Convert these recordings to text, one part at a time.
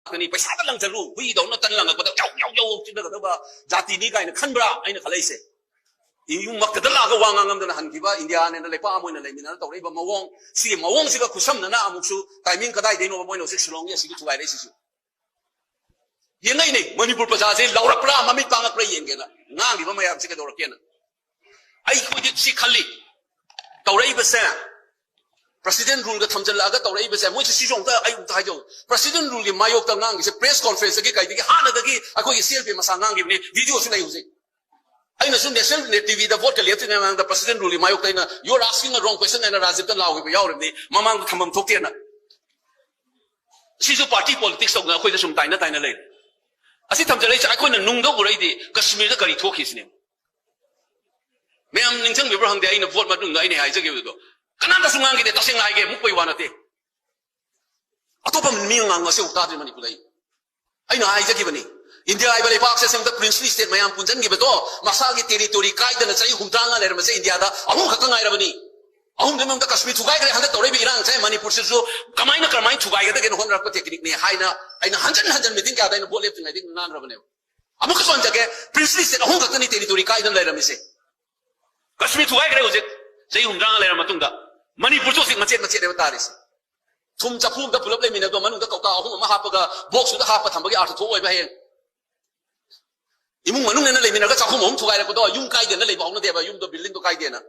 Kani paisa ta lang chalu hui do na tan lang ko da yaw chin da ba jati ni kai na khan bra ai na khalai se yung mak da la ga wang ngam da han ki ba India ne na le pa mo na le min na to re ba mawong si ga kusam na na amuk su timing kadai de no mo no 6 long ya si tu ai le si su yen ngai ne Manipur praja se laurak pra mami pang pra yen ge na ngang gi ba mayam si ka do ra ken ai ko ji si khali to re ba se President rule ka thamjal aga tawrai bese moi si jong ta ai ta jong President rule ki mayok ta ngang se press conference ki kai di hana da ki akoi selfie masa ngang ni video su nai use ai na sun national TV da vote le tin ngang da President rule mayok ta na you are asking the wrong question and Rajib ta law ki yaw ni mamang thamam thok te na si su party politics ta akoi da sum tai na le asi thamjal ai akoi na nung do burai di Kashmir da kari thok hi sine me am ningchang bi brang de ai na vote ma dung ai ne hai je ge do Kananda sungang kita tasing lagi mukoi wana te. Atau pemilih ngang ngasih utara di Manipur lagi. Aina aja gimana? India ay balai pak sesang tak princely state mayam punjan gitu. Masa ki teritori kai dan cai humtrangan ler masa India da. Ahum kakang air bani. Ahum demam tak Kashmir tugai kare hantar torai birang cai Manipur sesu kamai tugai kata kena honrak teknik ni. Aina hanjan meeting kaya aina boleh tinggal di nan rabane. Amu kesuan jaga princely state ahum kakang ni teritori kai dan ler masa. Kashmir tugai kare ujek cai humtrangan ler matung da. Manipur tu sih macet de bataris. Thum chapum da pulap le mina do manung da kauka ahum ma hapa ga box da hapa thambagi arth tho oi ba hen. Imung manung ne le mina ga chahum hum thugai ra ko do yung kai de na le ba hong de ba yung do building do kai de na.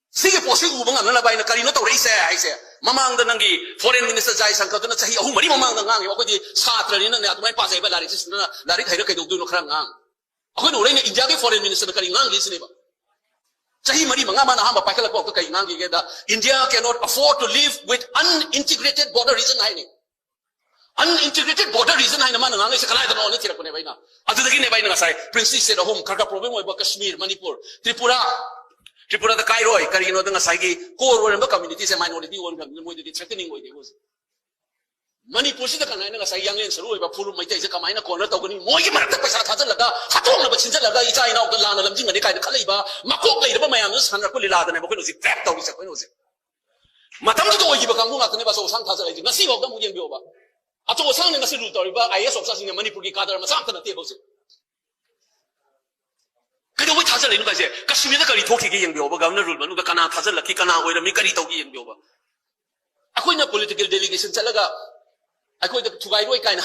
Sige posing ubang an na ba ina kari no to reise ai se. Mamang da nangi foreign minister jai sangka na chahi ahum mari mamang da ngang ko di satra ni na atumai pa jai ba lari sis na lari thai ra kai do no khra ngang. Ako no re ne India ke foreign minister kari ngang gi sine ba. Sahi mari mangama na hamba paikala ko kai ngang gi da India cannot afford to live with unintegrated border region hai ni unintegrated border region hai na man ngang se kala da no ni tira ko ne bai na adu da gi ne bai na sai princely se home kharka problem oi ba Kashmir Manipur Tripura da kai roi kari no da ngai gi core ro community se minority on gam moi di threatening oi de was Manipur si da kan na sai yang len saru oi ba puru mai tai se kamai na corner to ko ni moi gi marak paisa tha jal laga hatong na ba chin jal laga i chai na da la na lam jing ne kai da khalai ba makok lai da ba mayam san ra ko lila da ne ba ko no si trap to ni se ko no se matam do oi gi ba kang nga ne ba so sang tha jal ai ngasi ba da mu yen bio ba a to sang ne ngasi rule to ba IS officer sing Manipur ki kadar ma sang ta na te ba se kai do oi tha jal ai nu ka se Kashmir da kari thoki gi yen bio ba governor rule ma nu da kana tha jal la ki kana oi ra mi kari to gi yen bio ba akoi na political delegation chalaga I could to guide